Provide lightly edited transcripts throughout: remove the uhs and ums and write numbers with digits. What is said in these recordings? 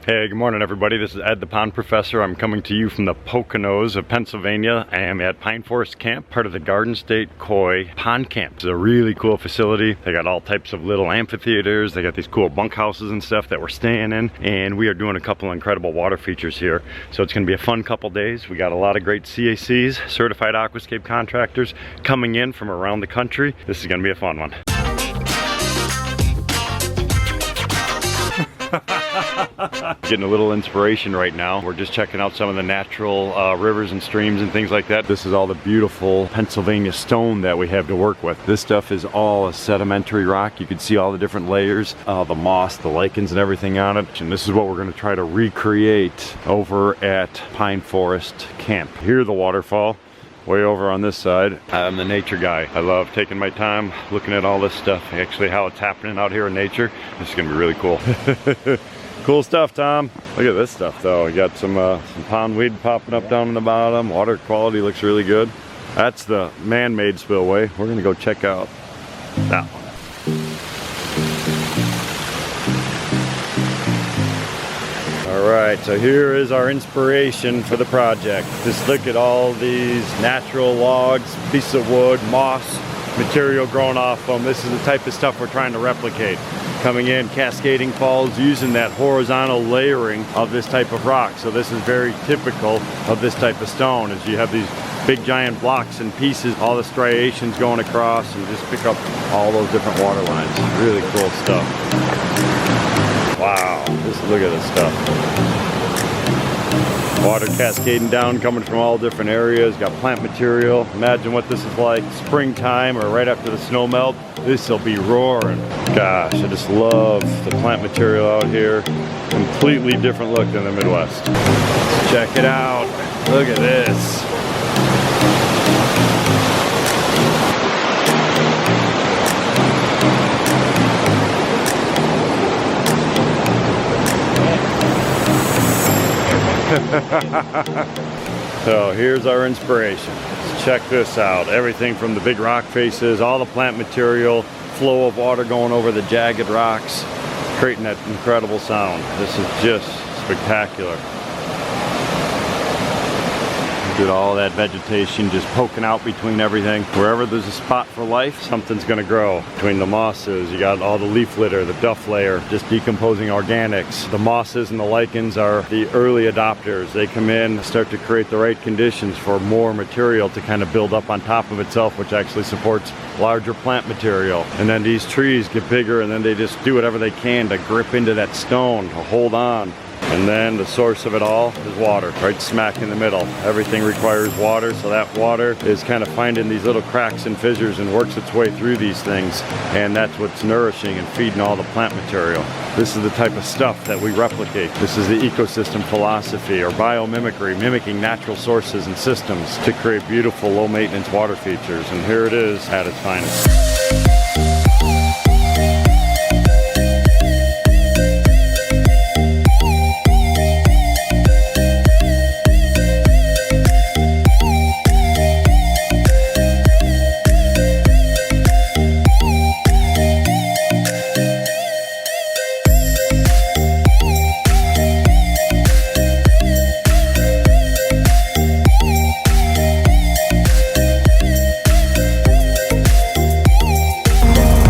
Hey, good morning everybody. This is Ed the Pond Professor. I'm coming to you from the Poconos of Pennsylvania. I am at Pine Forest Camp, part of the Garden State Koi Pond Camp. It's a really cool facility. They got all types of little amphitheaters. They got these cool bunkhouses and stuff that we're staying in. And we are doing a couple incredible water features here. So it's gonna be a fun couple days. We got a lot of great CACs, certified aquascape contractors, coming in from around the country. This is gonna be a fun one. Getting a little inspiration right now. We're just checking out some of the natural rivers and streams and things like that. This is all the beautiful Pennsylvania stone that we have to work with. This stuff is all a sedimentary rock. You can see all the different layers, the moss, the lichens and everything on it. And this is what we're going to try to recreate over at Pine Forest Camp. Here's the waterfall. Way over on this side. I'm the nature guy. I love taking my time looking at all this stuff, actually how it's happening out here in nature. This is gonna be really cool. Cool stuff, Tom. Look at this stuff though. We got some pondweed popping up down in the bottom. Water quality looks really good. That's the man-made spillway. We're gonna go check out that one. Alright, so here is our inspiration for the project. Just look at all these natural logs, pieces of wood, moss, material growing off them. This is the type of stuff we're trying to replicate. Coming in, cascading falls, using that horizontal layering of this type of rock. So this is very typical of this type of stone, is you have these big giant blocks and pieces, all the striations going across, and just pick up all those different water lines. Really cool stuff. Wow, just look at this stuff. Water cascading down, coming from all different areas. Got plant material. Imagine what this is like springtime or right after the snow melt. This will be roaring. Gosh, I just love the plant material out here. Completely different look than the Midwest. Let's check it out. Look at this. So here's our inspiration. Let's check this out. Everything from the big rock faces, all the plant material, flow of water going over the jagged rocks, creating that incredible sound. This is just spectacular. Look at all that vegetation just poking out between everything. Wherever there's a spot for life, something's gonna grow. Between the mosses, you got all the leaf litter, the duff layer, just decomposing organics. The mosses and the lichens are the early adopters. They come in, start to create the right conditions for more material to kind of build up on top of itself, which actually supports larger plant material. And then these trees get bigger, and then they just do whatever they can to grip into that stone, to hold on. And then the source of it all is water, right smack in the middle. Everything requires water, so that water is kind of finding these little cracks and fissures and works its way through these things. And that's what's nourishing and feeding all the plant material. This is the type of stuff that we replicate. This is the ecosystem philosophy, or biomimicry, mimicking natural sources and systems to create beautiful low maintenance water features. And here it is at its finest.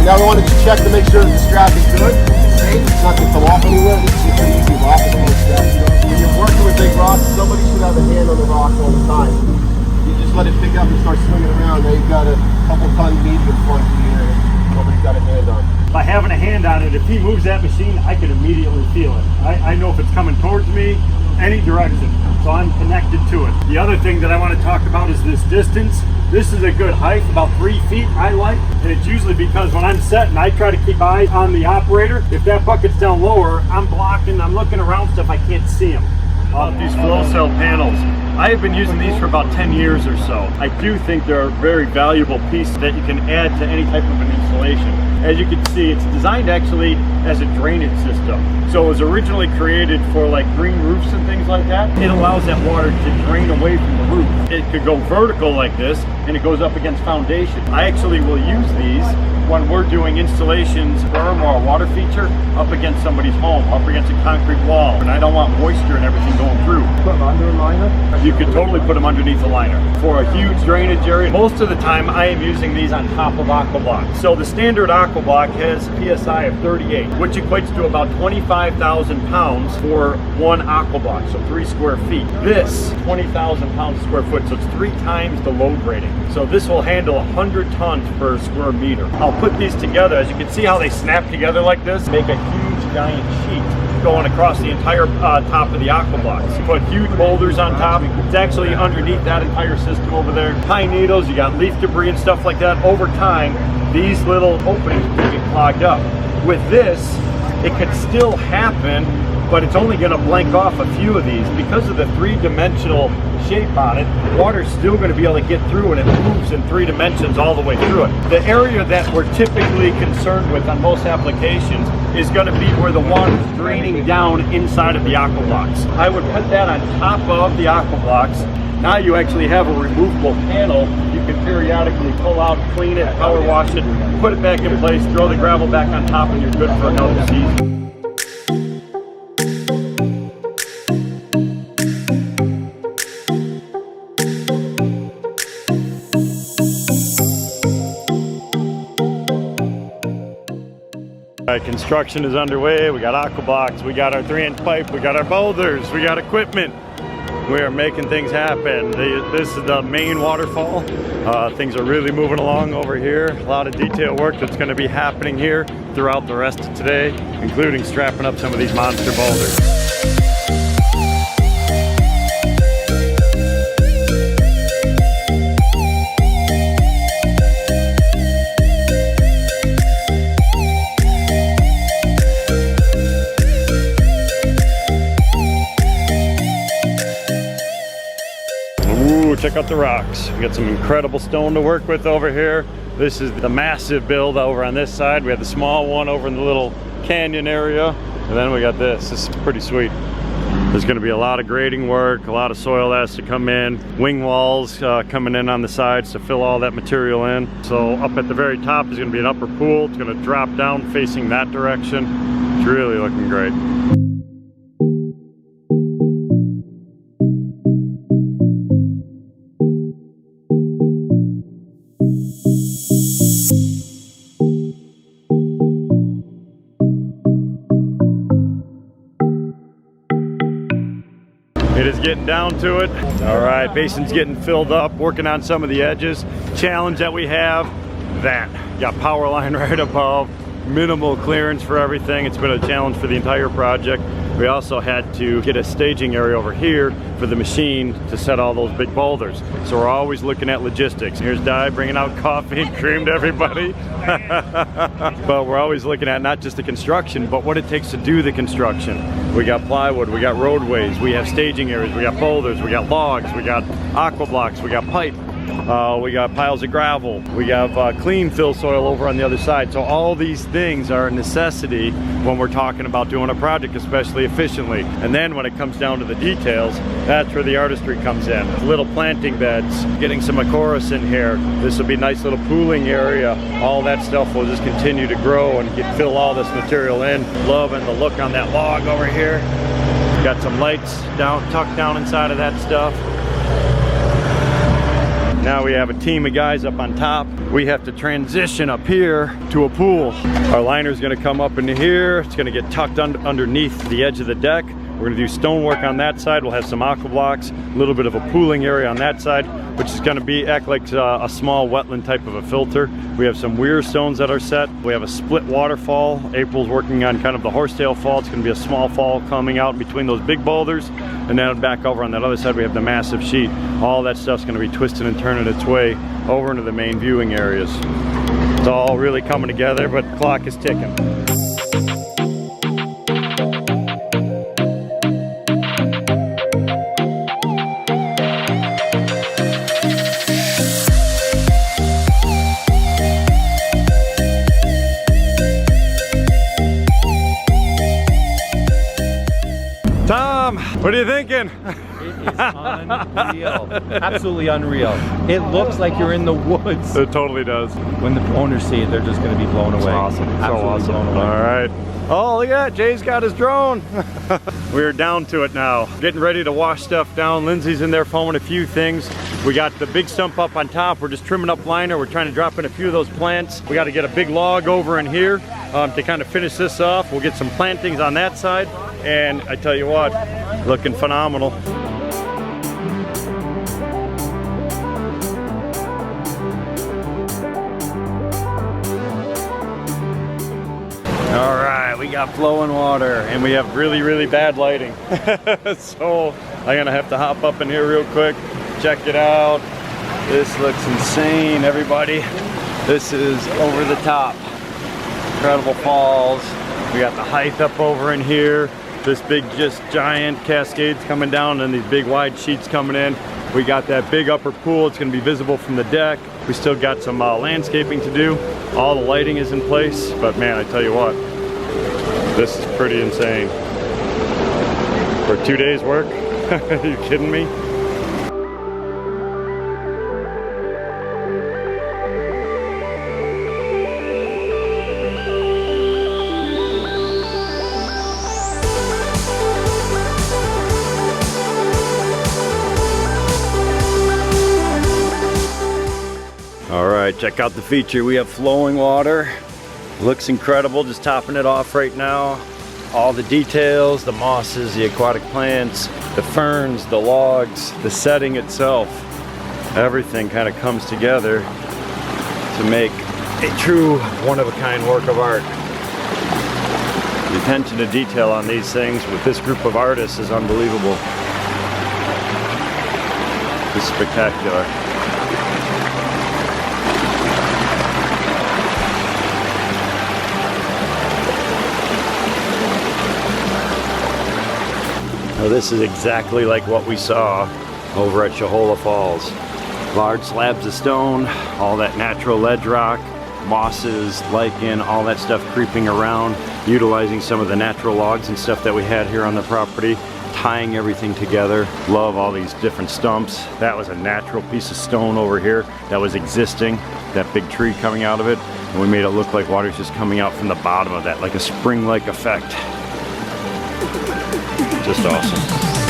Now we wanted to check to make sure that the strap is good, safe, it's not going to come off anywhere. This is a pretty easy rock. When you're working with big rocks, somebody should have a hand on the rock all the time. You just let it pick up and start swinging around. Now you've got a couple ton medium front here. Nobody's got a hand on. By having a hand on it, if he moves that machine, I can immediately feel it. I know if it's coming towards me, any direction. So I'm connected to it. The other thing that I want to talk about is this distance. This is a good height, about 3 feet I like, and it's usually because when I'm setting, I try to keep eyes on the operator. If that bucket's down lower, I'm blocking, I'm looking around stuff, I can't see them. These flow cell panels, I have been using these for about 10 years or so. I do think they're a very valuable piece that you can add to any type of an installation. As you can see, it's designed actually as a drainage system. So it was originally created for like green roofs and things like that. It allows that water to drain away from the roof. It could go vertical like this, and it goes up against foundation. I actually will use these when we're doing installations, berm or a water feature, up against somebody's home, up against a concrete wall, and I don't want moisture and everything going through. Put them under a liner? You could totally put them underneath a liner. For a huge drainage area, most of the time I am using these on top of Aquablock. So the standard Aquablock has PSI of 38, which equates to about 25,000 pounds for one Aquablock, so 3 square feet. This, 20,000 pounds a square foot, so it's 3 times the load rating. So this will handle 100 tons per square meter. I'll put these together. As you can see how they snap together like this, make a huge giant sheet going across the entire top of the Aquablocks. Put huge boulders on top. It's actually underneath that entire system over there. Pine needles, you got leaf debris and stuff like that. Over time, these little openings can get clogged up. With this, it could still happen, but it's only going to blank off a few of these. Because of the 3-dimensional shape on it, water's still going to be able to get through, and it moves in 3 dimensions all the way through it. The area that we're typically concerned with on most applications is going to be where the water's draining down inside of the Aquablocks. I would put that on top of the Aquablocks. Now you actually have a removable panel. You can periodically pull out, clean it, power wash it, put it back in place, throw the gravel back on top, and you're good for another season. Construction is underway. We got Aquablocks, we got our 3-inch pipe, we got our boulders, we got equipment. We are making things happen. This is the main waterfall. Things are really moving along over here. A lot of detail work that's going to be happening here throughout the rest of today, including strapping up some of these monster boulders. Check out the rocks. We got some incredible stone to work with over here. This is the massive build over on this side. We have the small one over in the little canyon area, and then we got this. This is pretty sweet. There's going to be a lot of grading work, a lot of soil that has to come in, wing walls coming in on the sides to fill all that material in. So up at the very top is going to be an upper pool. It's going to drop down facing that direction. It's really looking great. It is getting down to it. All right, basin's getting filled up, working on some of the edges. Challenge that we have, got power line right above, minimal clearance for everything. It's been a challenge for the entire project. We also had to get a staging area over here for the machine to set all those big boulders. So we're always looking at logistics. Here's Di bringing out coffee and cream to everybody. But we're always looking at not just the construction, but what it takes to do the construction. We got plywood, we got roadways, we have staging areas, we got boulders, we got logs, we got Aquablocks, we got pipe. We got piles of gravel. We have clean fill soil over on the other side. So all these things are a necessity when we're talking about doing a project, especially efficiently. And then when it comes down to the details, that's where the artistry comes in. Little planting beds, getting some Aquarius in here. This will be a nice little pooling area. All that stuff will just continue to grow and fill all this material in. Loving the look on that log over here. Got some lights tucked down inside of that stuff. Now we have a team of guys up on top. We have to transition up here to a pool. Our liner is going to come up into here. It's going to get tucked underneath the edge of the deck. We're going to do stonework on that side. We'll have some Aquablocks, a little bit of a pooling area on that side, which is going to act like a small wetland type of a filter. We have some weir stones that are set. We have a split waterfall. April's working on kind of the horsetail fall. It's going to be a small fall coming out between those big boulders. And then back over on that other side, we have the massive sheet. All that stuff's going to be twisting and turning its way over into the main viewing areas. It's all really coming together, but the clock is ticking. Tom, what are you thinking? It is unreal. Absolutely unreal. It looks like you're in the woods. It totally does. When the owners see it, they're just going to be blown away. That's awesome. Absolutely So awesome. blown away. All right. Oh, look at that. Jay's got his drone. We're down to it now. Getting ready to wash stuff down. Lindsay's in there foaming a few things. We got the big stump up on top. We're just trimming up liner. We're trying to drop in a few of those plants. We got to get a big log over in here to kind of finish this off. We'll get some plantings on that side. And I tell you what, looking phenomenal. All right, we got flowing water and we have really, really bad lighting. So I'm gonna have to hop up in here real quick, check it out. This looks insane, everybody. This is over the top. Incredible falls. We got the height up over in here. This big, just giant cascades coming down and these big wide sheets coming in. We got that big upper pool. It's gonna be visible from the deck. We still got some landscaping to do. All the lighting is in place, but man, I tell you what, this is pretty insane. For 2 days work? Are you kidding me? All right, check out the feature. We have flowing water. Looks incredible, just topping it off right now. All the details, the mosses, the aquatic plants, the ferns, the logs, the setting itself. Everything kind of comes together to make a true one-of-a-kind work of art. The attention to detail on these things with this group of artists is unbelievable. It's spectacular. Now this is exactly like what we saw over at Shohola Falls. Large slabs of stone, all that natural ledge rock, mosses, lichen, all that stuff creeping around, utilizing some of the natural logs and stuff that we had here on the property, tying everything together. Love all these different stumps. That was a natural piece of stone over here that was existing, that big tree coming out of it, and we made it look like water's just coming out from the bottom of that, like a spring-like effect. Just awesome.